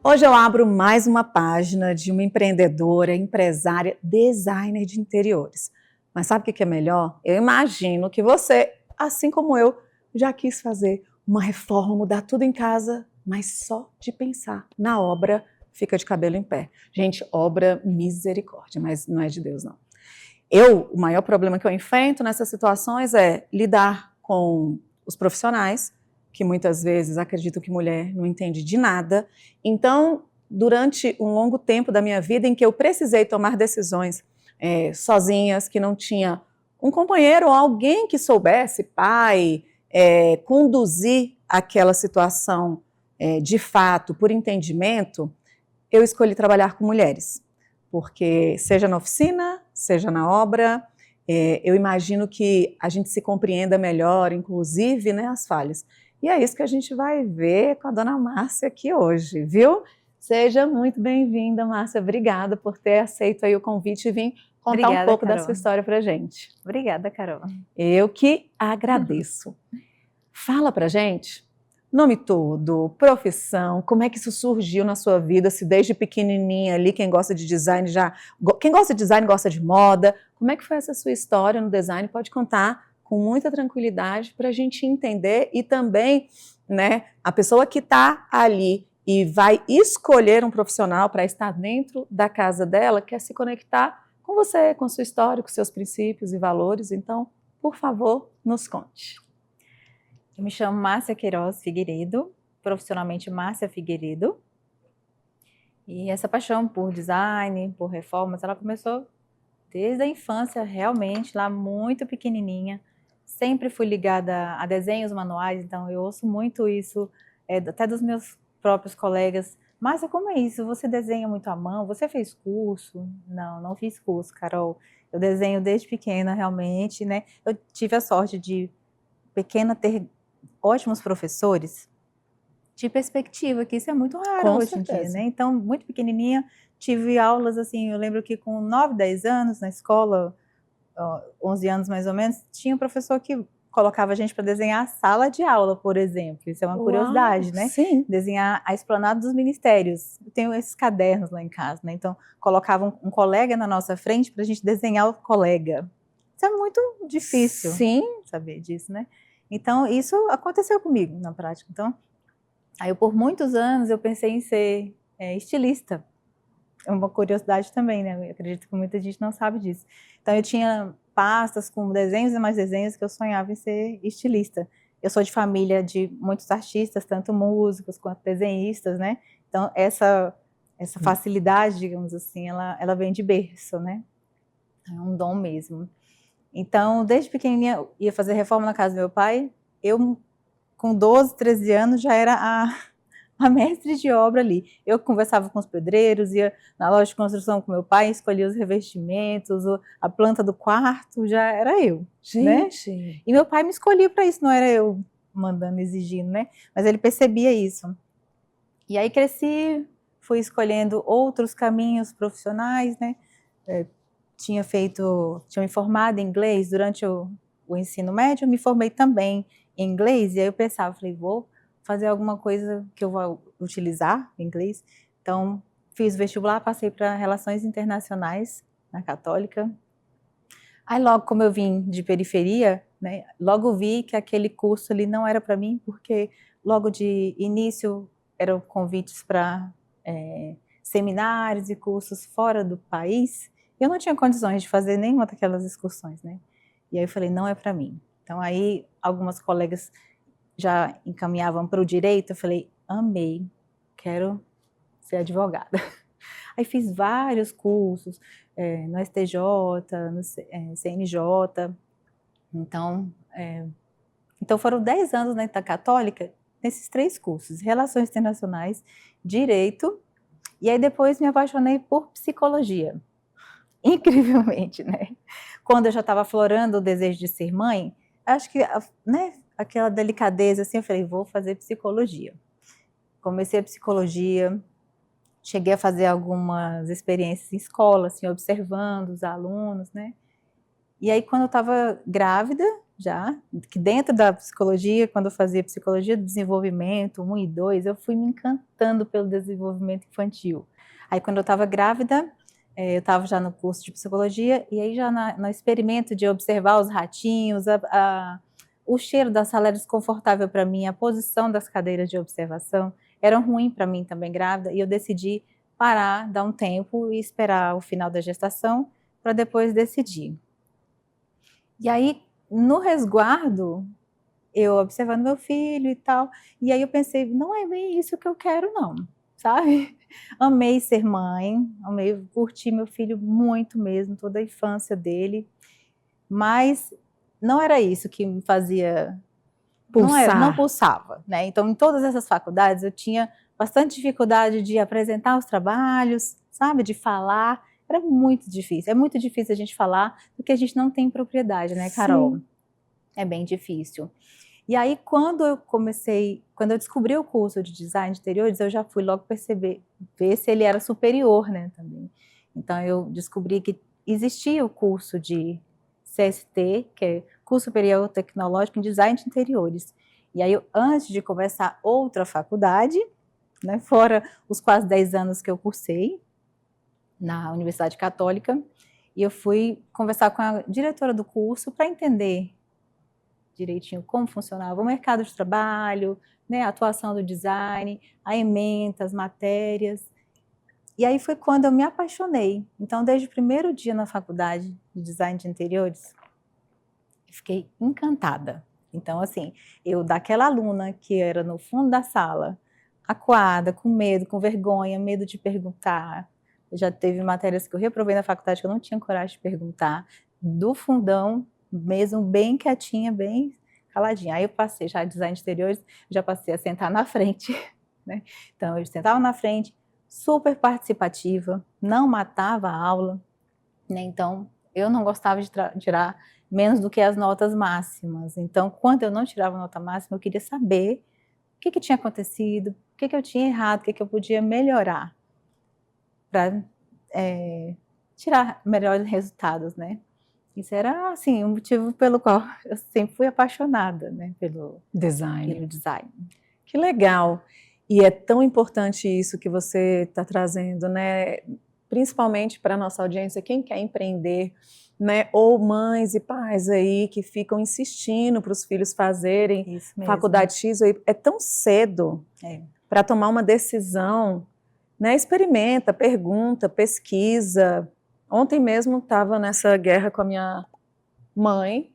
Hoje eu abro mais uma página de uma empreendedora, empresária, designer de interiores. Mas sabe o que é melhor? Eu imagino que você, assim como eu, já quis fazer uma reforma, mudar tudo em casa, mas só de pensar na obra fica de cabelo em pé. Gente, obra misericórdia, mas não é de Deus não. O maior problema que eu enfrento nessas situações é lidar com os profissionais, que muitas vezes acreditam que mulher não entende de nada. Então, durante um longo tempo da minha vida em que eu precisei tomar decisões sozinhas, que não tinha um companheiro ou alguém que soubesse, pai, conduzir aquela situação de fato, por entendimento, eu escolhi trabalhar com mulheres. Porque seja na oficina, seja na obra, eu imagino que a gente se compreenda melhor, inclusive, né, as falhas. E é isso que a gente vai ver com a dona Márcia aqui hoje, viu? Seja muito bem-vinda, Márcia. Obrigada por ter aceito aí o convite e vir contar um pouco da sua história pra gente. Obrigada, Carol. Eu que agradeço. Fala pra gente, nome todo, profissão, como é que isso surgiu na sua vida, se desde pequenininha ali, quem gosta de design quem gosta de design gosta de moda, como é que foi essa sua história no design? Pode contar com muita tranquilidade para a gente entender e também, né, a pessoa que está ali e vai escolher um profissional para estar dentro da casa dela, quer se conectar com você, com a sua história, com seus princípios e valores, então, por favor, nos conte. Eu me chamo Márcia Queiroz Figueiredo, profissionalmente Márcia Figueiredo. E essa paixão por design, por reformas, ela começou desde a infância, realmente, lá muito pequenininha. Sempre fui ligada a desenhos manuais, então eu ouço muito isso, até dos meus próprios colegas. Márcia, como é isso? Você desenha muito à mão? Você fez curso? Não, não fiz curso, Carol. Eu desenho desde pequena, realmente, né? Eu tive a sorte de pequena ter ótimos professores de perspectiva, que isso é muito raro hoje em dia, né? Então, muito pequenininha, tive aulas, assim, eu lembro que com 9, 10 anos, na escola, 11 anos mais ou menos, tinha um professor que colocava a gente para desenhar a sala de aula, por exemplo. Isso é uma curiosidade, né? Sim. Desenhar a esplanada dos ministérios. Eu tenho esses cadernos lá em casa, né? Então, colocava um colega na nossa frente para a gente desenhar o colega. Isso é muito difícil, sim, saber disso, né? Então, isso aconteceu comigo na prática. Então, aí por muitos anos eu pensei em ser estilista. É uma curiosidade também, né? Eu acredito que muita gente não sabe disso. Então, eu tinha pastas com desenhos e mais desenhos que eu sonhava em ser estilista. Eu sou de família de muitos artistas, tanto músicos quanto desenhistas, né? Então, essa facilidade, digamos assim, ela vem de berço, né? É um dom mesmo. Então, desde pequenininha, eu ia fazer reforma na casa do meu pai. Eu, com 12, 13 anos, já era a mestre de obra ali. Eu conversava com os pedreiros, ia na loja de construção com meu pai, escolhia os revestimentos, a planta do quarto, já era eu. gente. Né? E meu pai me escolhia para isso, não era eu mandando, exigindo, né? Mas ele percebia isso. E aí cresci, fui escolhendo outros caminhos profissionais, né? Tinha me formado em inglês durante o ensino médio, me formei também em inglês, e aí eu pensava, falei, vou fazer alguma coisa que eu vou utilizar em inglês. Então, fiz vestibular, passei para Relações Internacionais na Católica. Aí logo, como eu vim de periferia, né, logo vi que aquele curso ali não era para mim, porque logo de início eram convites para seminários e cursos fora do país. Eu não tinha condições de fazer nenhuma daquelas excursões, né? E aí eu falei, não é para mim. Então aí algumas colegas já encaminhavam para o direito, eu falei, amei, quero ser advogada. Aí fiz vários cursos no STJ, no CNJ. Então foram 10 anos na Católica nesses 3 cursos, Relações Internacionais, Direito, e aí depois me apaixonei por psicologia. Incrivelmente, né? Quando eu já estava aflorando o desejo de ser mãe, acho que, né, aquela delicadeza assim, eu falei, vou fazer psicologia. Comecei a psicologia, cheguei a fazer algumas experiências em escola, assim, observando os alunos, né? E aí, quando eu estava grávida, já, que dentro da psicologia, quando eu fazia psicologia do desenvolvimento, 1 e 2, eu fui me encantando pelo desenvolvimento infantil. Aí, quando eu estava grávida, eu estava já no curso de psicologia, e aí já no experimento de observar os ratinhos, o cheiro da sala era desconfortável para mim, a posição das cadeiras de observação era ruim para mim também grávida, e eu decidi parar, dar um tempo e esperar o final da gestação para depois decidir. E aí, no resguardo, eu observando meu filho e tal, e aí eu pensei, não é bem isso que eu quero não, sabe? Amei ser mãe, amei curtir meu filho muito mesmo, toda a infância dele, mas não era isso que me fazia, não pulsava, né? Então, em todas essas faculdades, eu tinha bastante dificuldade de apresentar os trabalhos, sabe? De falar, era muito difícil. É muito difícil a gente falar porque a gente não tem propriedade, né, Carol? Sim. É bem difícil. E aí, quando eu descobri o curso de design de interiores, eu já fui logo ver se ele era superior, né, também. Então, eu descobri que existia o curso de CST, que é Curso Superior Tecnológico em Design de Interiores. E aí, antes de começar outra faculdade, né, fora os quase 10 anos que eu cursei na Universidade Católica, e eu fui conversar com a diretora do curso para entender direitinho como funcionava o mercado de trabalho, né, a atuação do design, a ementa, as matérias. E aí foi quando eu me apaixonei. Então, desde o primeiro dia na faculdade de design de interiores, eu fiquei encantada. Então, assim, eu daquela aluna que era no fundo da sala, acuada, com medo, com vergonha, medo de perguntar. Já teve matérias que eu reprovei na faculdade que eu não tinha coragem de perguntar, do fundão, mesmo bem quietinha, bem caladinha. Aí eu passei já design de exteriores, já passei a sentar na frente, né? Então eu sentava na frente, super participativa, não matava a aula, né? Então eu não gostava de tirar menos do que as notas máximas. Então, quando eu não tirava nota máxima, eu queria saber o que tinha acontecido, o que eu tinha errado, o que eu podia melhorar para tirar melhores resultados, né? Isso era, assim, um motivo pelo qual eu sempre fui apaixonada, né, pelo Design. design. Que legal. E é tão importante isso que você está trazendo, né? Principalmente para a nossa audiência, quem quer empreender, né? Ou mães e pais aí que ficam insistindo para os filhos fazerem Isso mesmo. faculdade X, é tão cedo para tomar uma decisão, né? Experimenta, pergunta, pesquisa. Ontem mesmo estava nessa guerra com a minha mãe,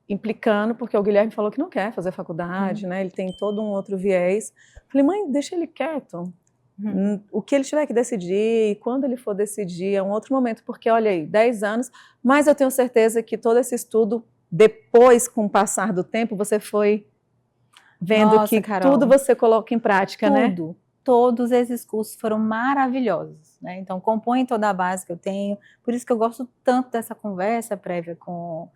implicando, porque o Guilherme falou que não quer fazer faculdade, né? Ele tem todo um outro viés. Falei, mãe, deixa ele quieto. O que ele tiver que decidir, quando ele for decidir, é um outro momento, porque olha aí, 10 anos, mas eu tenho certeza que todo esse estudo, depois, com o passar do tempo, você foi vendo Nossa, que Carol, tudo você coloca em prática, né? tudo. Todos esses cursos foram maravilhosos, né? Então, compõem toda a base que eu tenho. Por isso que eu gosto tanto dessa conversa prévia com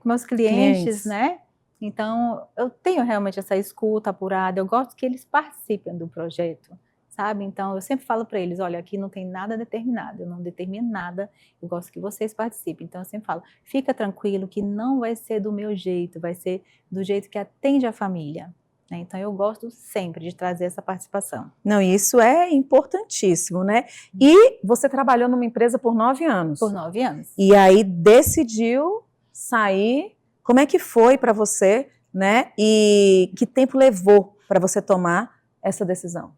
meus clientes, né? Então, eu tenho realmente essa escuta apurada, eu gosto que eles participem do projeto, sabe? Então, eu sempre falo para eles, olha, aqui não tem nada determinado, eu não determino nada, eu gosto que vocês participem. Então, eu sempre falo, fica tranquilo que não vai ser do meu jeito, vai ser do jeito que atende a família. Né? Então, eu gosto sempre de trazer essa participação. Não, isso é importantíssimo, né? E você trabalhou numa empresa por 9 anos. Por 9 anos. E aí decidiu sair. Como é que foi para você, né? E que tempo levou para você tomar essa decisão?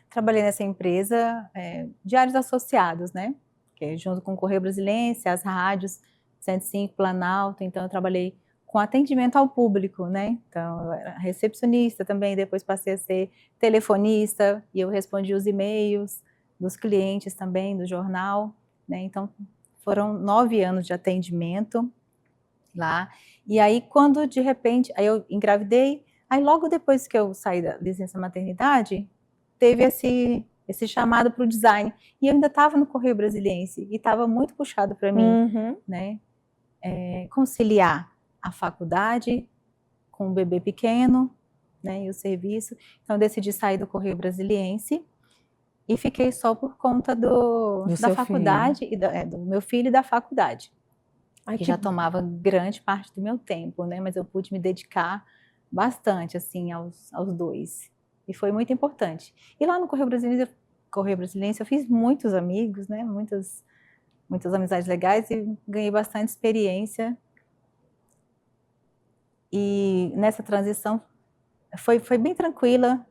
Trabalhei nessa empresa, Diários Associados, né? Que é junto com o Correio Brasiliense, as rádios 105, Planalto. Então, eu trabalhei com atendimento ao público, né? Então, eu era recepcionista também, depois passei a ser telefonista, e eu respondia os e-mails dos clientes também, do jornal, né? Então, foram 9 anos de atendimento lá. E aí, quando de repente, aí eu engravidei, aí logo depois que eu saí da licença maternidade, teve esse chamado para o design. E eu ainda estava no Correio Brasiliense, e estava muito puxado para mim, né? Conciliar a faculdade com o bebê pequeno, né? E o serviço. Então, eu decidi sair do Correio Brasiliense. e fiquei só por conta Do da seu faculdade, e do meu filho e da faculdade, Ai, que que já bom. tomava grande parte do meu tempo, né? Mas eu pude me dedicar bastante, assim, aos dois. E foi muito importante. E lá no Correio Brasiliense eu fiz muitos amigos, né? Muitas amizades legais e ganhei bastante experiência. E nessa transição foi bem tranquila,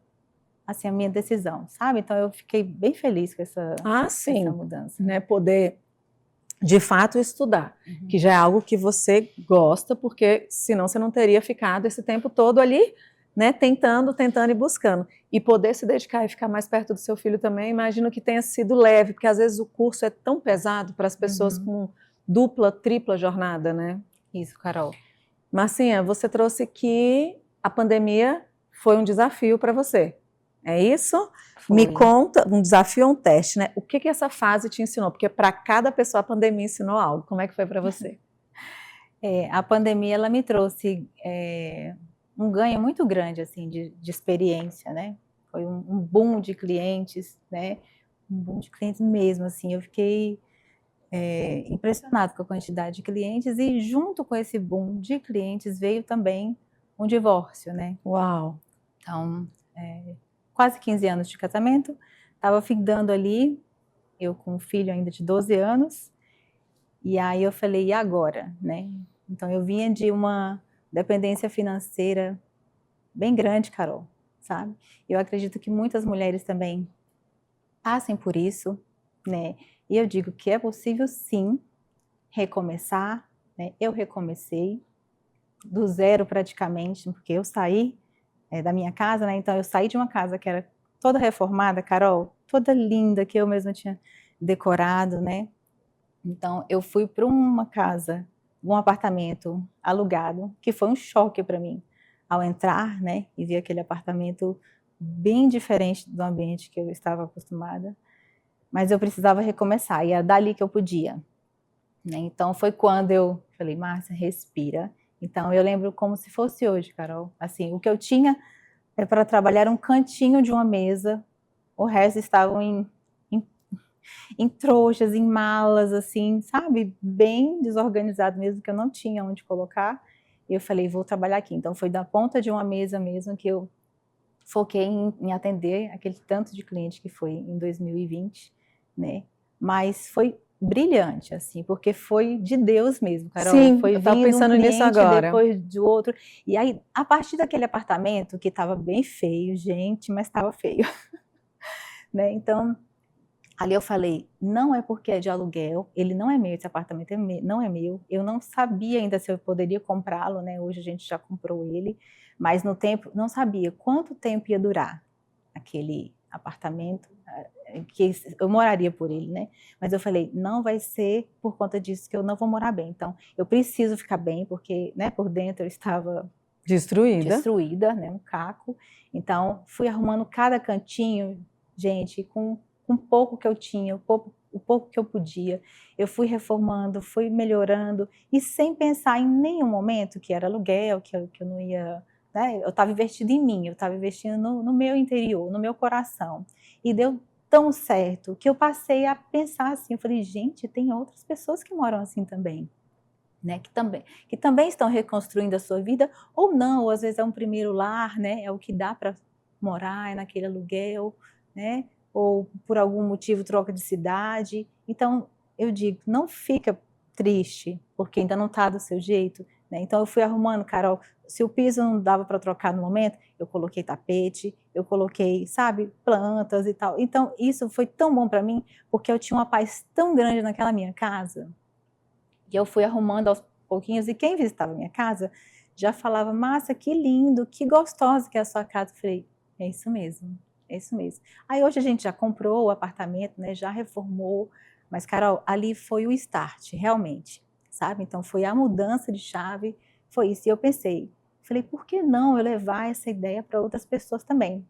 assim, a minha decisão, sabe? Então eu fiquei bem feliz com essa Sim, mudança. né? Poder de fato estudar, que já é algo que você gosta, porque senão você não teria ficado esse tempo todo ali, né, tentando e buscando. E poder se dedicar e ficar mais perto do seu filho também, imagino que tenha sido leve, porque às vezes o curso é tão pesado para as pessoas com dupla, tripla jornada, né? Isso, Carol. Marcinha, você trouxe que a pandemia foi um desafio para você. É isso? Foi. Me conta, um desafio ou um teste, né? O que essa fase te ensinou? Porque para cada pessoa a pandemia ensinou algo. Como é que foi para você? A pandemia, ela me trouxe um ganho muito grande, assim, de experiência, né? Foi um boom de clientes, né? Um boom de clientes mesmo, assim. Eu fiquei impressionado com a quantidade de clientes e junto com esse boom de clientes veio também um divórcio, né? Uau! Então, quase 15 anos de casamento, estava findando ali, eu com um filho ainda de 12 anos, e aí eu falei, e agora, né? Então eu vinha de uma dependência financeira bem grande, Carol, sabe? Eu acredito que muitas mulheres também passem por isso, né? E eu digo que é possível sim recomeçar, né? Eu recomecei do zero praticamente, porque eu saí da minha casa, né? Então eu saí de uma casa que era toda reformada, Carol, toda linda, que eu mesma tinha decorado, né? Então eu fui para uma casa, um apartamento alugado, que foi um choque para mim ao entrar, né? E ver aquele apartamento bem diferente do ambiente que eu estava acostumada. Mas eu precisava recomeçar, e era dali que eu podia, né? Então foi quando eu falei, Márcia, respira. Então eu lembro como se fosse hoje, Carol. Assim, o que eu tinha para trabalhar um cantinho de uma mesa, o resto estavam em trouxas, em malas, assim, sabe? Bem desorganizado mesmo, que eu não tinha onde colocar. E eu falei, vou trabalhar aqui. Então foi da ponta de uma mesa mesmo que eu foquei em atender aquele tanto de cliente que foi em 2020, né? Mas foi brilhante, assim, porque foi de Deus mesmo, Carol. Sim, Foi eu estava vindo um pensando nisso cliente agora. depois de outro. E aí, a partir daquele apartamento, que estava bem feio, gente, mas estava feio, né? Então, ali eu falei, não é porque é de aluguel, ele não é meu, esse apartamento não é meu. Eu não sabia ainda se eu poderia comprá-lo, né? Hoje a gente já comprou ele, mas no tempo não sabia quanto tempo ia durar aquele apartamento, que eu moraria por ele, né? Mas eu falei, não vai ser por conta disso que eu não vou morar bem. Então, eu preciso ficar bem, porque, né, por dentro eu estava destruída, né, um caco. Então, fui arrumando cada cantinho, gente, com pouco que eu tinha, o pouco que eu podia. Eu fui reformando, fui melhorando, e sem pensar em nenhum momento que era aluguel, que eu não ia, né? Eu estava investindo em mim, eu estava investindo no meu interior, no meu coração. E deu tão certo que eu passei a pensar assim, eu falei, gente, tem outras pessoas que moram assim também. Né, que também estão reconstruindo a sua vida, ou não, ou às vezes é um primeiro lar, né, é o que dá para morar, é naquele aluguel, né, ou por algum motivo troca de cidade. Então, eu digo, não fica triste, porque ainda não está do seu jeito, né? Então, eu fui arrumando, Carol, se o piso não dava para trocar no momento, eu coloquei tapete, eu coloquei, sabe, plantas e tal. Então, isso foi tão bom para mim, porque eu tinha uma paz tão grande naquela minha casa, e eu fui arrumando aos pouquinhos, e quem visitava a minha casa já falava, Márcia, que lindo, que gostosa que é a sua casa. Eu falei, é isso mesmo, é isso mesmo. Aí hoje a gente já comprou o apartamento, né, já reformou, mas Carol, ali foi o start, realmente, sabe? Então foi a mudança de chave, foi isso. E eu pensei, falei, por que não eu levar essa ideia para outras pessoas também?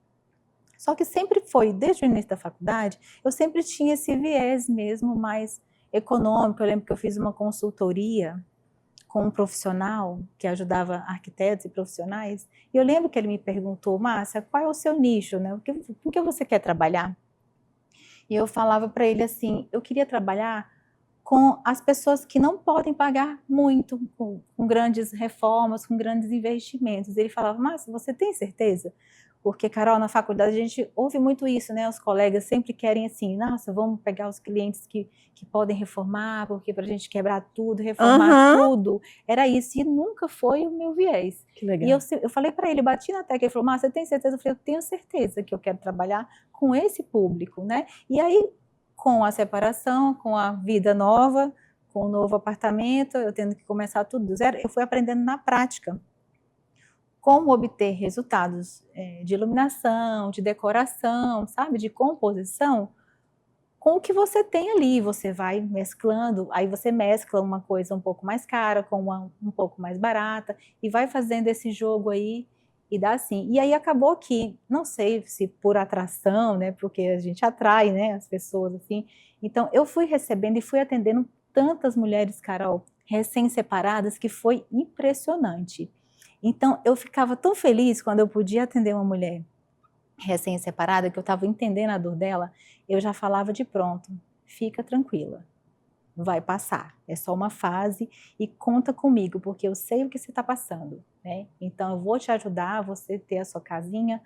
Só que sempre foi, desde o início da faculdade, eu sempre tinha esse viés mesmo mais econômico. Eu lembro que eu fiz uma consultoria com um profissional que ajudava arquitetos e profissionais, e eu lembro que ele me perguntou, Márcia, qual é o seu nicho, né? Com que você quer trabalhar? E eu falava para ele assim, eu queria trabalhar com as pessoas que não podem pagar muito, com grandes reformas, com grandes investimentos. Ele falava, mas você tem certeza? Porque, Carol, na faculdade a gente ouve muito isso, né? Os colegas sempre querem assim, nossa, vamos pegar os clientes que podem reformar, porque para a gente quebrar tudo, reformar tudo. Era isso, e nunca foi o meu viés. Que legal. E eu falei para ele, bati na tecla, ele falou, mas você tem certeza? Eu falei, eu tenho certeza que eu quero trabalhar com esse público, né? E aí, com a separação, com a vida nova, com o novo apartamento, eu tendo que começar tudo do zero, eu fui aprendendo na prática como obter resultados de iluminação, de decoração, sabe, de composição, com o que você tem ali. Você vai mesclando, aí você mescla uma coisa um pouco mais cara com uma um pouco mais barata, e vai fazendo esse jogo aí, e dá assim. E aí acabou que, não sei se por atração, né, porque a gente atrai, né, as pessoas assim, então eu fui recebendo e fui atendendo tantas mulheres, Carol, recém-separadas, que foi impressionante. Então, eu ficava tão feliz quando eu podia atender uma mulher recém-separada, que eu estava entendendo a dor dela, eu já falava de pronto, fica tranquila, vai passar, é só uma fase e conta comigo, porque eu sei o que você está passando, né? Então, eu vou te ajudar, você ter a sua casinha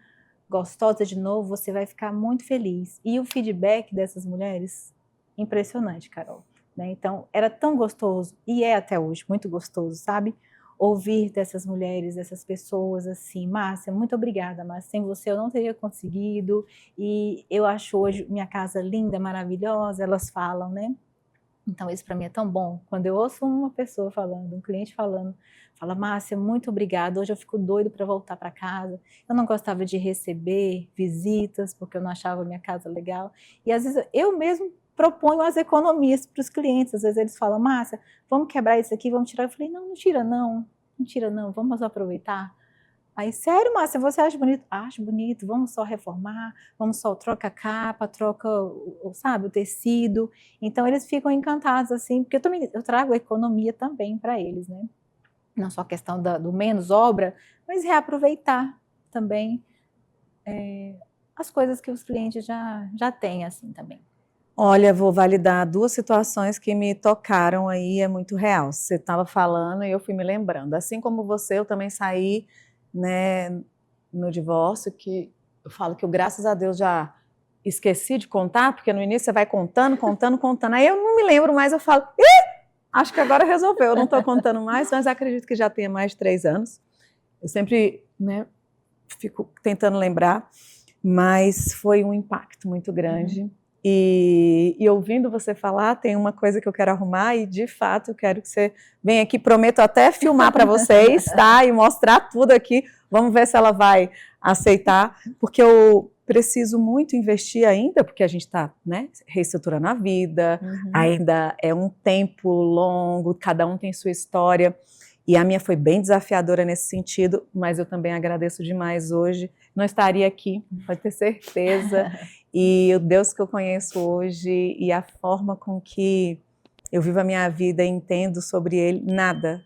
gostosa de novo, você vai ficar muito feliz. E o feedback dessas mulheres, impressionante, Carol, né? Então, era tão gostoso, e é até hoje muito gostoso, sabe? Ouvir dessas mulheres, dessas pessoas assim, Márcia, muito obrigada, mas sem você eu não teria conseguido, e eu acho hoje minha casa linda, maravilhosa, elas falam, né? Então isso para mim é tão bom, quando eu ouço uma pessoa falando, um cliente falando, fala, Márcia, muito obrigada, hoje eu fico doido para voltar para casa, eu não gostava de receber visitas, porque eu não achava minha casa legal, e às vezes eu mesmo proponho as economias para os clientes, às vezes eles falam, Márcia, vamos quebrar isso aqui, vamos tirar, eu falei, não tira não, não tira não, vamos aproveitar. Aí, sério, Márcia, você acha bonito? Acho bonito, vamos só reformar, vamos só troca a capa, troca, sabe, o tecido. Então, eles ficam encantados, assim, porque eu trago economia também para eles, né? Não só a questão do menos obra, mas reaproveitar também as coisas que os clientes já têm, assim, também. Olha, vou validar duas situações que me tocaram aí, é muito real. Você estava falando e eu fui me lembrando. Assim como você, eu também saí, né, no divórcio, que eu falo que eu, graças a Deus, já esqueci de contar, porque no início você vai contando, contando, contando. Aí eu não me lembro mais, eu falo, acho que agora resolveu, eu não estou contando mais, mas acredito que já tenha mais de 3 anos. Eu sempre, né, fico tentando lembrar, mas foi um impacto muito grande. E ouvindo você falar, tem uma coisa que eu quero arrumar e, de fato, eu quero que você venha aqui, prometo até filmar para vocês, tá? E mostrar tudo aqui. Vamos ver se ela vai aceitar, porque eu preciso muito investir ainda, porque a gente está, né, reestruturando a vida, ainda é um tempo longo, cada um tem sua história. E a minha foi bem desafiadora nesse sentido, mas eu também agradeço demais hoje. Não estaria aqui, pode ter certeza. E o Deus que eu conheço hoje e a forma com que eu vivo a minha vida e entendo sobre Ele, nada.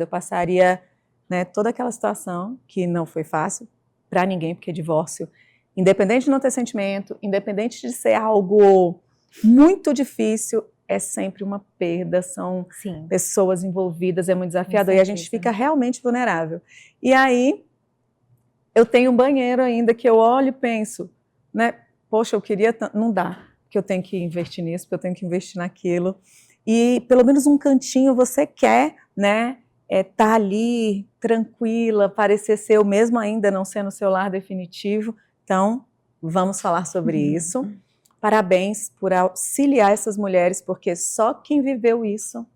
Eu passaria, né, toda aquela situação, que não foi fácil para ninguém, porque divórcio, independente de não ter sentimento, independente de ser algo muito difícil, é sempre uma perda, são pessoas envolvidas, é muito desafiador, e a gente fica realmente vulnerável. E aí, eu tenho um banheiro ainda que eu olho e penso, né, poxa, eu queria, não dá, porque eu tenho que investir nisso, porque eu tenho que investir naquilo, e pelo menos um cantinho você quer, né, tá ali, tranquila, parecer seu, mesmo ainda não sendo seu lar definitivo. Então, vamos falar sobre isso. Parabéns por auxiliar essas mulheres, porque só quem viveu isso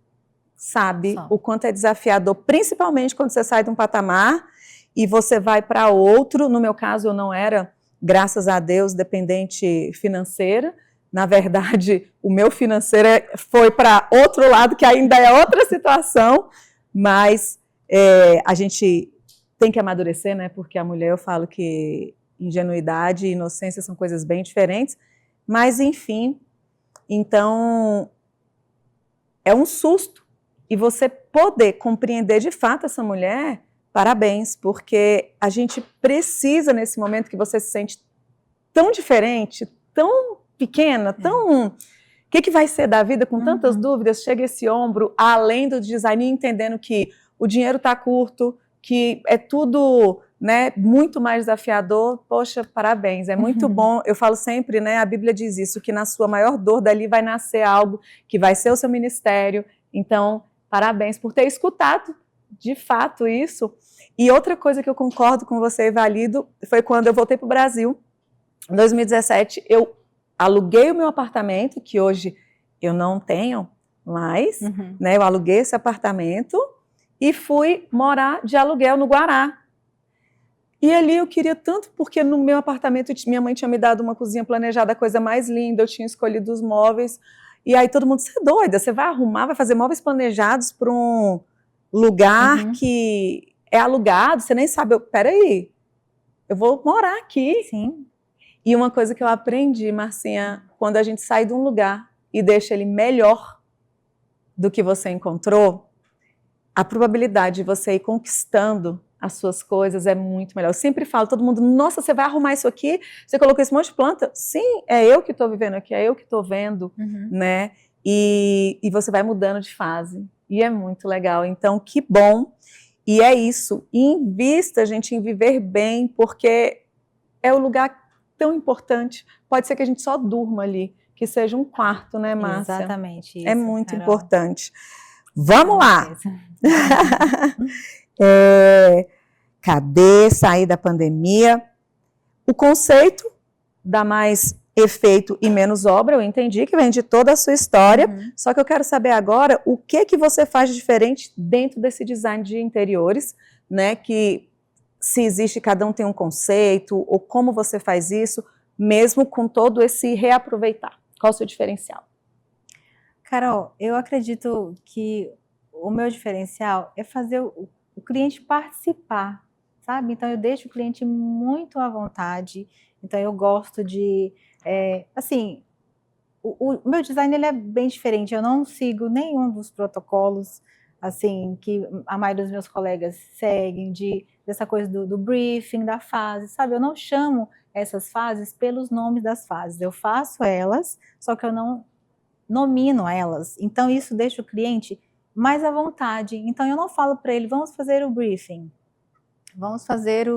sabe o quanto é desafiador, principalmente quando você sai de um patamar e você vai para outro. No meu caso, eu não era, graças a Deus, dependente financeira. Na verdade, o meu financeiro foi para outro lado, que ainda é outra situação, mas a gente tem que amadurecer, né? Porque a mulher, eu falo que ingenuidade e inocência são coisas bem diferentes. Mas, enfim, então, é um susto. E você poder compreender de fato essa mulher, parabéns, porque a gente precisa, nesse momento que você se sente tão diferente, tão pequena, tão... O que vai ser da vida com tantas dúvidas? Chega esse ombro, além do design, entendendo que o dinheiro está curto, que é tudo, né, muito mais desafiador. Poxa, parabéns, é muito bom. Eu falo sempre, né, a Bíblia diz isso, que na sua maior dor dali vai nascer algo que vai ser o seu ministério. Então, parabéns por ter escutado de fato isso. E outra coisa que eu concordo com você e valido foi quando eu voltei para o Brasil, em 2017, eu aluguei o meu apartamento, que hoje eu não tenho mais, né? Eu aluguei esse apartamento e fui morar de aluguel no Guará. E ali eu queria tanto, porque no meu apartamento minha mãe tinha me dado uma cozinha planejada, a coisa mais linda, eu tinha escolhido os móveis, e aí todo mundo, você é doida, você vai arrumar, vai fazer móveis planejados para um lugar que é alugado, você nem sabe, peraí, eu vou morar aqui. Sim. E uma coisa que eu aprendi, Marcinha, quando a gente sai de um lugar e deixa ele melhor do que você encontrou, a probabilidade de você ir conquistando as suas coisas é muito melhor. Eu sempre falo, todo mundo, nossa, você vai arrumar isso aqui? Você colocou esse monte de planta? Sim, é eu que estou vivendo aqui, é eu que estou vendo, né? E você vai mudando de fase. E é muito legal. Então, que bom. E é isso. Invista, gente, em viver bem, porque é o lugar tão importante. Pode ser que a gente só durma ali, que seja um quarto, né, Márcia? Exatamente isso, é muito Carol. Importante. Vamos lá! Cadê sair da pandemia? O conceito dá mais efeito e menos obra, eu entendi que vem de toda a sua história, só que eu quero saber agora o que você faz de diferente dentro desse design de interiores, né, que se existe, cada um tem um conceito, ou como você faz isso, mesmo com todo esse reaproveitar. Qual o seu diferencial? Carol, eu acredito que o meu diferencial é fazer o cliente participar, sabe? Então eu deixo o cliente muito à vontade, então eu gosto de, assim, o meu design ele é bem diferente, eu não sigo nenhum dos protocolos, assim, que a maioria dos meus colegas seguem, dessa coisa do briefing, da fase, sabe? Eu não chamo essas fases pelos nomes das fases, eu faço elas, só que eu não nomino elas, então isso deixa o cliente mais à vontade, então eu não falo para ele, vamos fazer o briefing, vamos fazer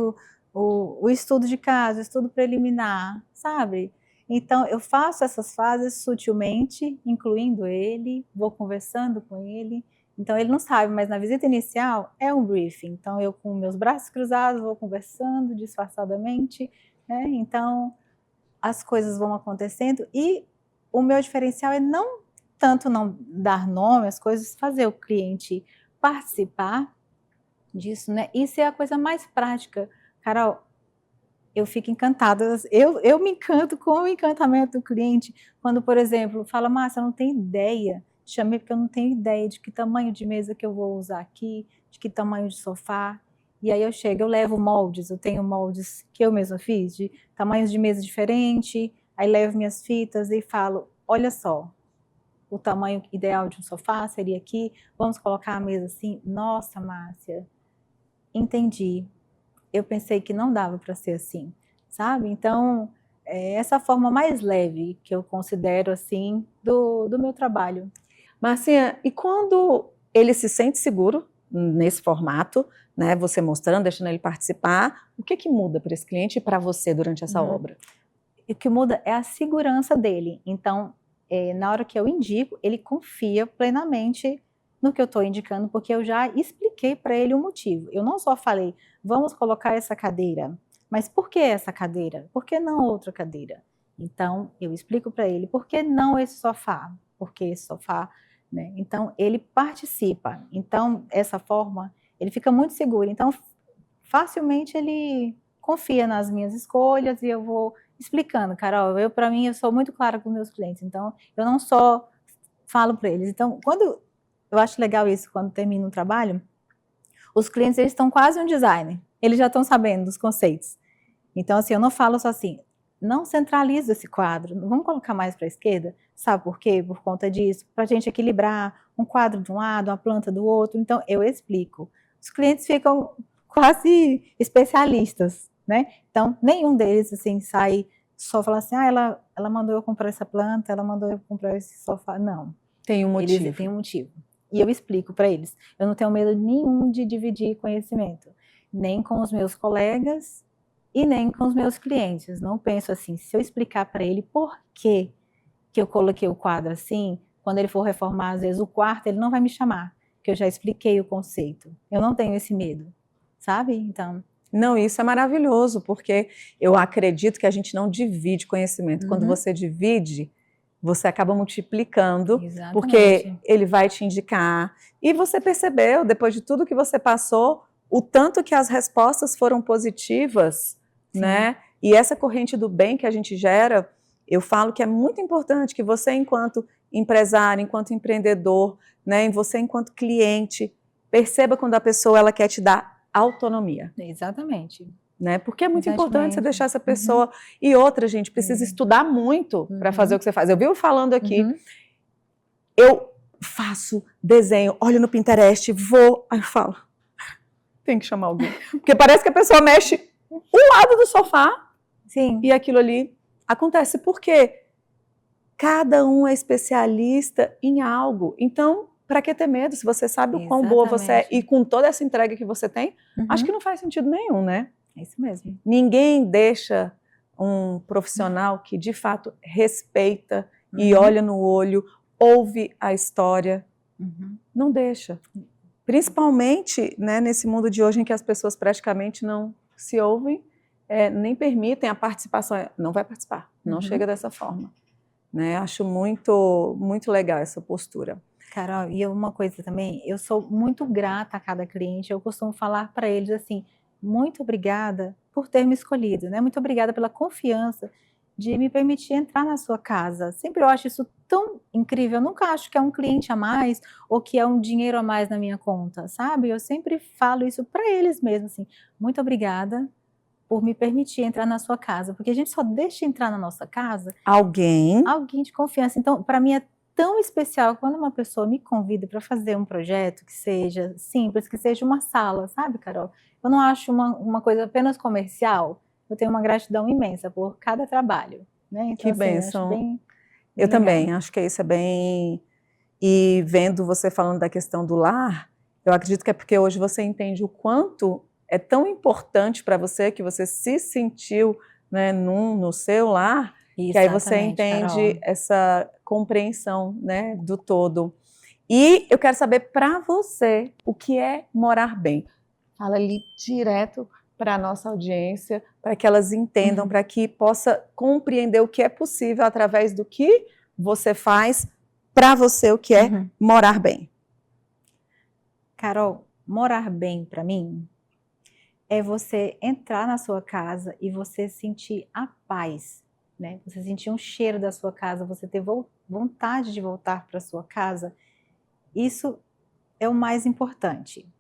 o estudo de caso, o estudo preliminar, sabe? Então, eu faço essas fases sutilmente, incluindo ele, vou conversando com ele. Então, ele não sabe, mas na visita inicial é um briefing. Então, eu com meus braços cruzados vou conversando disfarçadamente, né? Então, as coisas vão acontecendo e o meu diferencial é não tanto não dar nome às coisas, fazer o cliente participar disso, né? Isso é a coisa mais prática. Carol, eu fico encantada, eu me encanto com o encantamento do cliente, quando, por exemplo, fala, Márcia, eu não tenho ideia, chamei porque eu não tenho ideia de que tamanho de mesa que eu vou usar aqui, de que tamanho de sofá, e aí eu chego, eu levo moldes, eu tenho moldes que eu mesma fiz, de tamanhos de mesa diferente, aí levo minhas fitas e falo, olha só, o tamanho ideal de um sofá seria aqui, vamos colocar a mesa assim, nossa, Márcia, entendi, eu pensei que não dava para ser assim, sabe? Então, essa forma mais leve que eu considero, assim, do meu trabalho. Marcinha, e quando ele se sente seguro nesse formato, né, você mostrando, deixando ele participar, o que muda para esse cliente e para você durante essa obra? O que muda é a segurança dele. Então, na hora que eu indico, ele confia plenamente no que eu estou indicando, porque eu já expliquei para ele o motivo. Eu não só falei, vamos colocar essa cadeira, mas por que essa cadeira? Por que não outra cadeira? Então, eu explico para ele, por que não esse sofá? Por que esse sofá? Né? Então, ele participa. Então, dessa forma, ele fica muito seguro. Então, facilmente ele confia nas minhas escolhas e eu vou explicando. Carol, para mim, eu sou muito clara com meus clientes. Então, eu não só falo para eles. Então, quando eu acho legal isso, quando termino um trabalho, os clientes, eles estão quase um designer, eles já estão sabendo dos conceitos. Então, assim, eu não falo só assim, não centraliza esse quadro, vamos colocar mais para a esquerda, sabe por quê? Por conta disso, para a gente equilibrar um quadro de um lado, uma planta do outro, então eu explico. Os clientes ficam quase especialistas, né? Então, nenhum deles, assim, sai só falar assim, ela mandou eu comprar essa planta, ela mandou eu comprar esse sofá. Não. Tem um motivo. Eles têm um motivo. E eu explico para eles. Eu não tenho medo nenhum de dividir conhecimento, nem com os meus colegas e nem com os meus clientes. Não penso assim, se eu explicar para ele por que eu coloquei o quadro assim, quando ele for reformar, às vezes, o quarto, ele não vai me chamar, porque eu já expliquei o conceito. Eu não tenho esse medo, sabe? Então... Não, isso é maravilhoso, porque eu acredito que a gente não divide conhecimento. Quando você divide, você acaba multiplicando, Exatamente. porque ele vai te indicar. E você percebeu, depois de tudo que você passou, o tanto que as respostas foram positivas, né? E essa corrente do bem que a gente gera, eu falo que é muito importante que você, enquanto empresário, enquanto empreendedor, né, você enquanto cliente, perceba quando a pessoa ela quer te dar autonomia. Exatamente. Né? Porque é muito importante você deixar essa pessoa... E outra, gente, precisa estudar muito para fazer o que você faz. Eu vivo falando aqui, eu faço desenho, olho no Pinterest, vou... Aí eu falo, tem que chamar alguém. Porque parece que a pessoa mexe o lado do sofá e aquilo ali acontece. Por quê? Cada um é especialista em algo. Então, para que ter medo se você sabe o quão boa você é e com toda essa entrega que você tem? Acho que não faz sentido nenhum, né? É isso mesmo. Ninguém deixa um profissional que de fato respeita e olha no olho, ouve a história. Não deixa. Principalmente, né, nesse mundo de hoje em que as pessoas praticamente não se ouvem, nem permitem a participação. Não vai participar, não chega dessa forma. Né? Acho muito, muito legal essa postura. Carol, e uma coisa também, eu sou muito grata a cada cliente, eu costumo falar para eles assim, muito obrigada por ter me escolhido, né? Muito obrigada pela confiança de me permitir entrar na sua casa. Sempre eu acho isso tão incrível, eu nunca acho que é um cliente a mais ou que é um dinheiro a mais na minha conta, sabe? Eu sempre falo isso para eles mesmo, assim, muito obrigada por me permitir entrar na sua casa, porque a gente só deixa entrar na nossa casa alguém de confiança. Então, para mim é tão especial quando uma pessoa me convida para fazer um projeto que seja simples, que seja uma sala, sabe, Carol? Eu não acho uma coisa apenas comercial, eu tenho uma gratidão imensa por cada trabalho, né? Então, que assim, bênção. Eu legal. Também, acho que isso é bem... E vendo você falando da questão do lar, eu acredito que é porque hoje você entende o quanto é tão importante para você, que você se sentiu, né, no seu lar, que aí você entende, Carol, essa compreensão, né, do todo. E eu quero saber para você o que é morar bem. Fala ali direto para a nossa audiência, para que elas entendam, para que possa compreender o que é possível através do que você faz para você, o que é morar bem. Carol, morar bem para mim é você entrar na sua casa e você sentir a paz, né? Você sentir um cheiro da sua casa, você ter vontade de voltar para sua casa. Isso é o mais importante.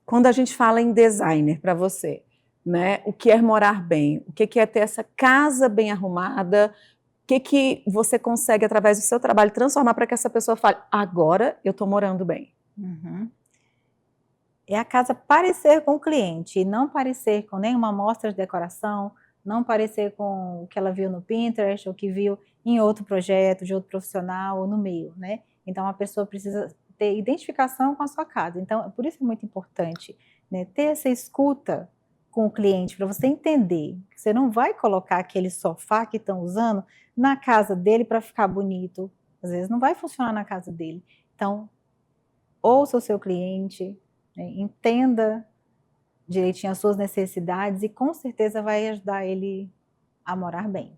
Quando a gente fala em designer para você, né? O que é morar bem? O que é ter essa casa bem arrumada? O que você consegue, através do seu trabalho, transformar para que essa pessoa fale, agora eu estou morando bem? É a casa parecer com o cliente, e não parecer com nenhuma amostra de decoração, não parecer com o que ela viu no Pinterest, ou que viu em outro projeto, de outro profissional, ou no meio, né? Então, a pessoa precisa ter identificação com a sua casa. Então, por isso é muito importante, né, ter essa escuta com o cliente, para você entender que você não vai colocar aquele sofá que estão usando na casa dele para ficar bonito. Às vezes não vai funcionar na casa dele. Então, ouça o seu cliente, né, entenda direitinho as suas necessidades e com certeza vai ajudar ele a morar bem.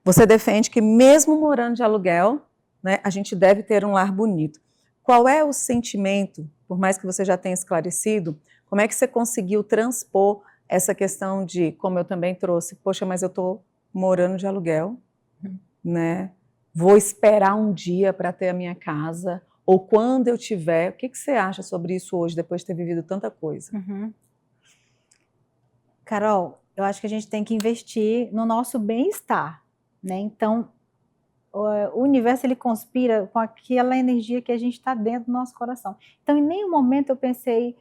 Você defende que mesmo morando de aluguel, né, a gente deve ter um lar bonito. Qual é o sentimento, por mais que você já tenha esclarecido, como é que você conseguiu transpor essa questão de, como eu também trouxe, poxa, mas eu estou morando de aluguel, né? Vou esperar um dia para ter a minha casa, ou quando eu tiver. O que você acha sobre isso hoje, depois de ter vivido tanta coisa? Carol, eu acho que a gente tem que investir no nosso bem-estar, né? Então, o universo, ele conspira com aquela energia que a gente está dentro do nosso coração. Então, em nenhum momento eu pensei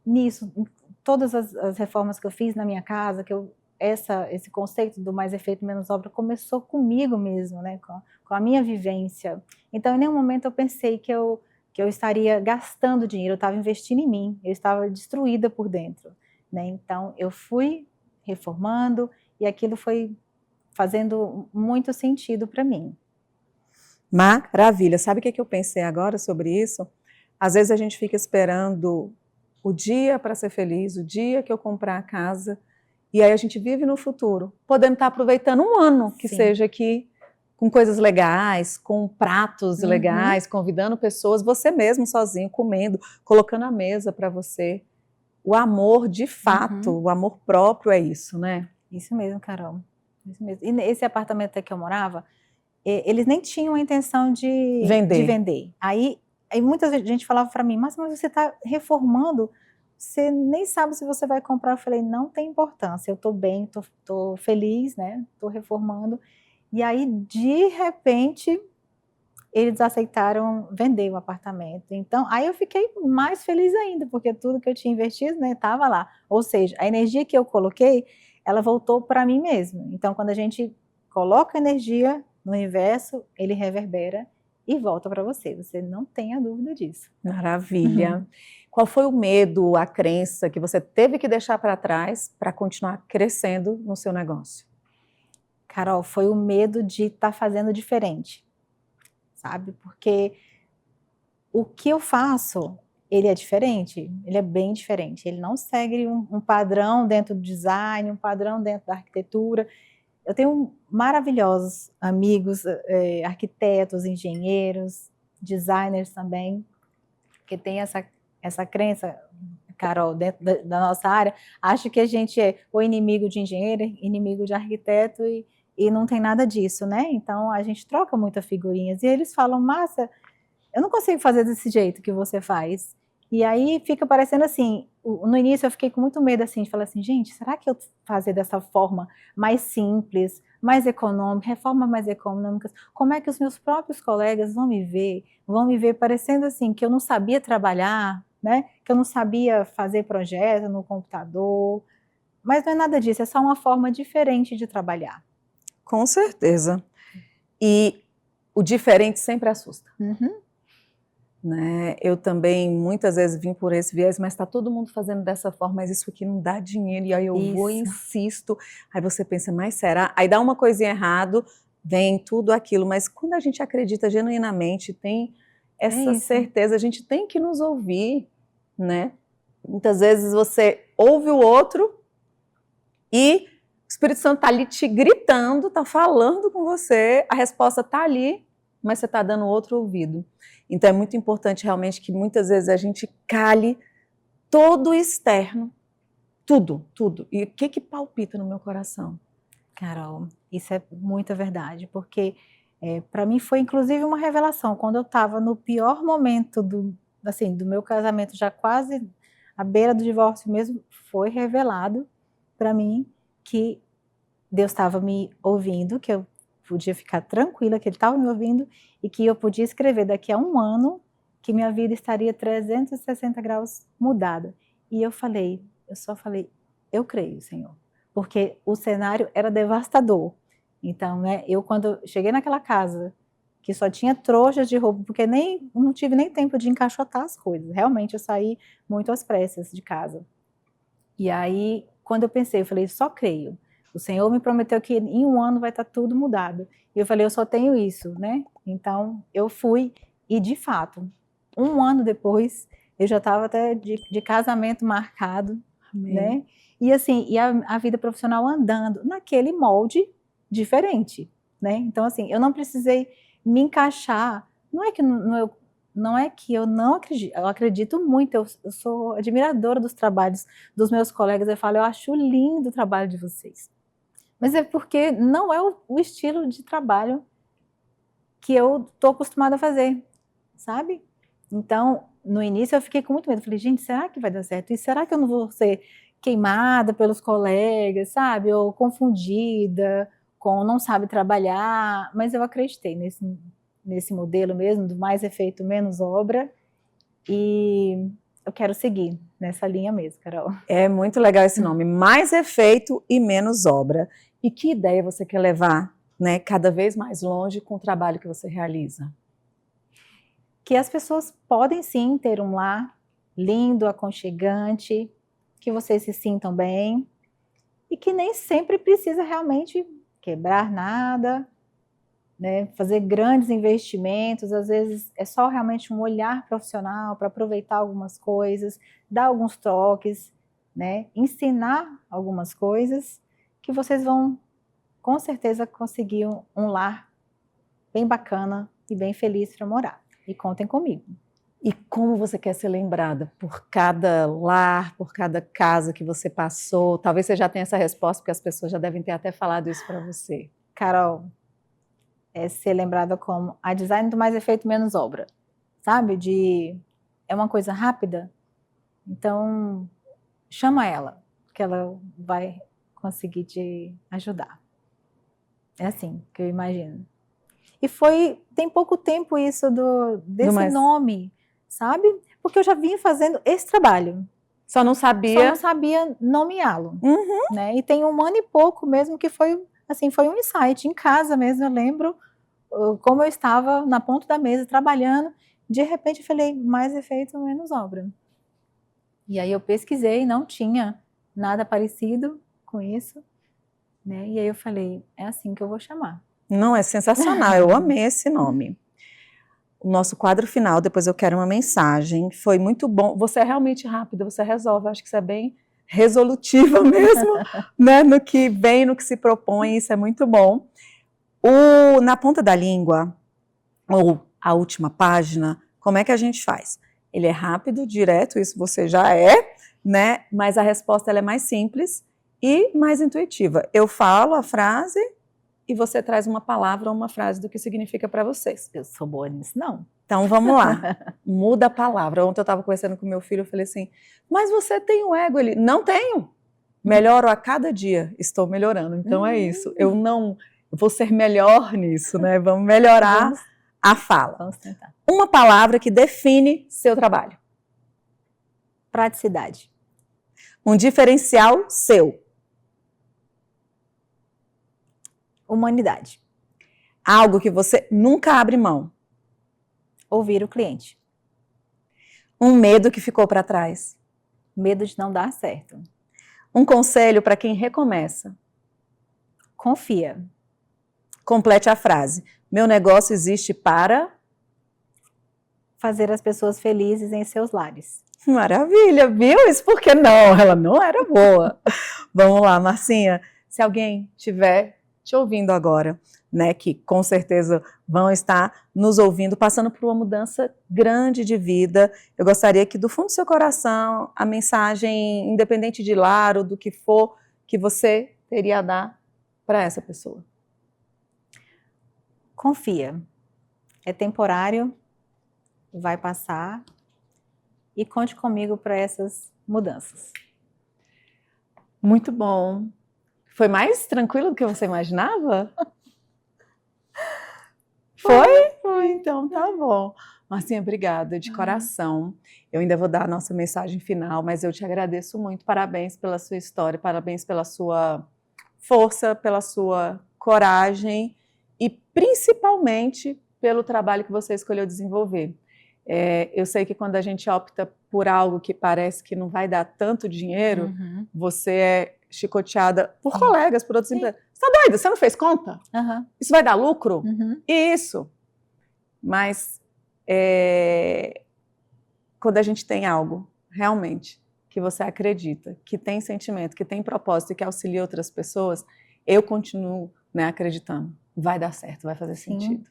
nisso. Em todas as reformas que eu fiz na minha casa, que eu esse conceito do mais efeito, menos obra começou comigo mesmo, né? Com a minha vivência. Então, em nenhum momento eu pensei que eu estaria gastando dinheiro, eu estava investindo em mim, eu estava destruída por dentro, né? Então, eu fui reformando e aquilo foi fazendo muito sentido para mim. Maravilha. Sabe o que eu pensei agora sobre isso? Às vezes a gente fica esperando o dia para ser feliz, o dia que eu comprar a casa, e aí a gente vive no futuro, podendo estar aproveitando um ano que Sim. seja aqui, com coisas legais, com pratos legais, convidando pessoas, você mesmo sozinho, comendo, colocando a mesa para você. O amor, de fato, o amor próprio é isso, né? Isso mesmo, Carol. Isso mesmo. E esse apartamento que eu morava, eles nem tinham a intenção de vender. Aí muita gente falava para mim, mas você está reformando, você nem sabe se você vai comprar. Eu falei, não tem importância, eu estou bem, estou feliz, né? Estou reformando. E aí, de repente, eles aceitaram vender o apartamento. Então, aí eu fiquei mais feliz ainda, porque tudo que eu tinha investido, né, estava lá. Ou seja, a energia que eu coloquei, ela voltou para mim mesmo. Então, quando a gente coloca energia no universo, ele reverbera e volta para você. Você não tenha dúvida disso. Maravilha. Qual foi o medo, a crença que você teve que deixar para trás para continuar crescendo no seu negócio? Carol, foi o medo de estar fazendo diferente, sabe? Porque o que eu faço, ele é diferente, ele é bem diferente. Ele não segue um padrão dentro do design, um padrão dentro da arquitetura. Eu tenho maravilhosos amigos, arquitetos, engenheiros, designers também, que tem essa crença, Carol, dentro da nossa área, acho que a gente é o inimigo de engenheiro, inimigo de arquiteto, e não tem nada disso, né? Então, a gente troca muitas figurinhas, e eles falam, Márcia, eu não consigo fazer desse jeito que você faz. E aí fica parecendo assim, no início eu fiquei com muito medo assim, de falar assim, gente, será que eu fazer dessa forma mais simples, mais econômica, reformas mais econômicas, como é que os meus próprios colegas vão me ver parecendo assim, que eu não sabia trabalhar, né? Que eu não sabia fazer projeto no computador, mas não é nada disso, é só uma forma diferente de trabalhar. Com certeza. E o diferente sempre assusta. Né? Eu também muitas vezes vim por esse viés, mas está todo mundo fazendo dessa forma, mas isso aqui não dá dinheiro, e aí eu vou e insisto, aí você pensa, mas será? Aí dá uma coisinha errado, vem tudo aquilo, mas quando a gente acredita genuinamente, tem essa certeza, a gente tem que nos ouvir, né? Muitas vezes você ouve o outro e o Espírito Santo está ali te gritando, está falando com você, a resposta está ali, mas você está dando outro ouvido. Então é muito importante realmente que muitas vezes a gente cale todo o externo, tudo. E o que palpita no meu coração? Carol, isso é muita verdade, porque para mim foi inclusive uma revelação, quando eu estava no pior momento do meu casamento, já quase à beira do divórcio mesmo, foi revelado para mim que Deus estava me ouvindo, que eu podia ficar tranquila, que Ele estava me ouvindo e que eu podia escrever daqui a um ano que minha vida estaria 360 graus mudada. E eu só falei, eu creio, Senhor, porque o cenário era devastador. Então, né, eu quando cheguei naquela casa, que só tinha trouxas de roupa, porque não tive nem tempo de encaixotar as coisas, realmente eu saí muito às pressas de casa. E aí, quando eu pensei, eu falei, só creio. O Senhor me prometeu que em um ano vai estar tudo mudado. E eu falei, eu só tenho isso, né? Então, eu fui e, de fato, um ano depois, eu já estava até de casamento marcado, né? E assim, a vida profissional andando naquele molde diferente, né? Então, assim, eu não precisei me encaixar. Não é que eu não acredito, eu acredito muito, eu sou admiradora dos trabalhos dos meus colegas, eu falo, eu acho lindo o trabalho de vocês. Mas é porque não é o estilo de trabalho que eu estou acostumada a fazer, sabe? Então, no início eu fiquei com muito medo, falei, gente, será que vai dar certo? E será que eu não vou ser queimada pelos colegas, sabe? Ou confundida com não sabe trabalhar, mas eu acreditei nesse modelo mesmo, do mais efeito, menos obra, e eu quero seguir nessa linha mesmo, Carol. É muito legal esse nome, mais efeito e menos obra. E que ideia você quer levar, né, cada vez mais longe com o trabalho que você realiza? Que as pessoas podem sim ter um lar lindo, aconchegante, que vocês se sintam bem e que nem sempre precisa realmente quebrar nada, né, fazer grandes investimentos, às vezes é só realmente um olhar profissional para aproveitar algumas coisas, dar alguns toques, né, ensinar algumas coisas que vocês vão com certeza conseguir um lar bem bacana e bem feliz para morar. E contem comigo. E como você quer ser lembrada? Por cada lar, por cada casa que você passou? Talvez você já tenha essa resposta, porque as pessoas já devem ter até falado isso para você. Carol, é ser lembrada como a design do mais efeito menos obra, sabe? É uma coisa rápida, então chama ela, que ela vai conseguir te ajudar. É assim que eu imagino. E tem pouco tempo isso desse nome, sabe? Porque eu já vim fazendo esse trabalho. Só não sabia nomeá-lo. Né? E tem 1 ano e pouco mesmo que foi um insight. Em casa mesmo, eu lembro como eu estava na ponta da mesa trabalhando, de repente eu falei, mais efeito, menos obra. E aí eu pesquisei, não tinha nada parecido com isso, né? E aí eu falei, é assim que eu vou chamar. Não, é sensacional, eu amei esse nome. O nosso quadro final, depois eu quero uma mensagem, foi muito bom, você é realmente rápida, você resolve, acho que você é bem resolutiva mesmo, né, no que vem, no que se propõe, isso é muito bom. Na ponta da língua, ou a última página, como é que a gente faz? Ele é rápido, direto, isso você já é, né, mas a resposta ela é mais simples e mais intuitiva. Eu falo a frase e você traz uma palavra ou uma frase do que significa para vocês. Eu sou boa nisso, não. Então vamos lá, muda a palavra. Ontem eu estava conversando com meu filho, eu falei assim, mas você tem um ego? Ele, não tenho. Melhoro a cada dia, estou melhorando. Então é isso, eu vou ser melhor nisso, né? Vamos melhorar a fala. Vamos tentar. Uma palavra que define seu trabalho. Praticidade. Um diferencial seu. Humanidade. Algo que você nunca abre mão. Ouvir o cliente. Um medo que ficou para trás. Medo de não dar certo. Um conselho para quem recomeça. Confia. Complete a frase. Meu negócio existe para fazer as pessoas felizes em seus lares. Maravilha, viu? Isso por que não? Ela não era boa. Vamos lá, Marcinha. Se alguém estiver te ouvindo agora, né, que com certeza vão estar nos ouvindo, passando por uma mudança grande de vida, eu gostaria que do fundo do seu coração, a mensagem, independente de lar ou do que for, que você teria a dar para essa pessoa. Confia. É temporário, vai passar e conte comigo para essas mudanças. Muito bom. Foi mais tranquilo do que você imaginava? Foi? Então tá bom. Marcinha, obrigada de coração. Eu ainda vou dar a nossa mensagem final, mas eu te agradeço muito. Parabéns pela sua história, parabéns pela sua força, pela sua coragem e principalmente pelo trabalho que você escolheu desenvolver. Eu sei que quando a gente opta por algo que parece que não vai dar tanto dinheiro, você é chicoteada por colegas, por outros empresários. Você tá doida? Você não fez conta? Isso vai dar lucro? Isso. Mas quando a gente tem algo, realmente, que você acredita, que tem sentimento, que tem propósito e que auxilia outras pessoas, eu continuo, né, acreditando. Vai dar certo, vai fazer sentido.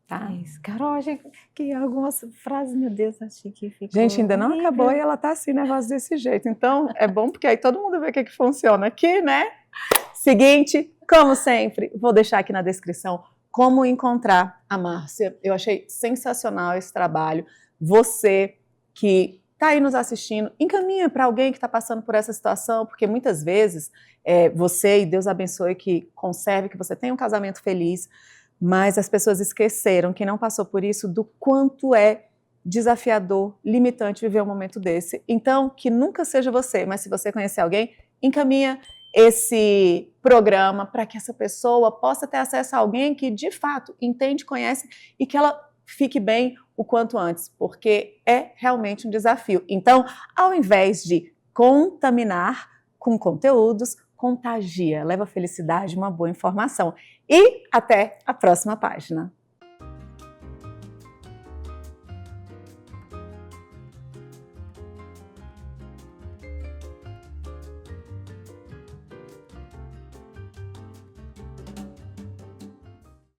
Tá? Carol, achei que algumas frases, meu Deus, achei que ficou... Gente, ainda não acabou e ela tá assim, nervosa desse jeito. Então, é bom porque aí todo mundo vê o que funciona aqui, né? Seguinte, como sempre, vou deixar aqui na descrição como encontrar a Márcia. Eu achei sensacional esse trabalho. Você que tá aí nos assistindo, encaminha para alguém que está passando por essa situação, porque muitas vezes você, e Deus abençoe, que conserve, que você tenha um casamento feliz, mas as pessoas esqueceram, quem não passou por isso, do quanto é desafiador, limitante viver um momento desse. Então, que nunca seja você, mas se você conhecer alguém, encaminha esse programa para que essa pessoa possa ter acesso a alguém que, de fato, entende, conhece e que ela fique bem o quanto antes, porque é realmente um desafio. Então, ao invés de contaminar com conteúdos, contagia, leva felicidade, uma boa informação. E até a próxima página.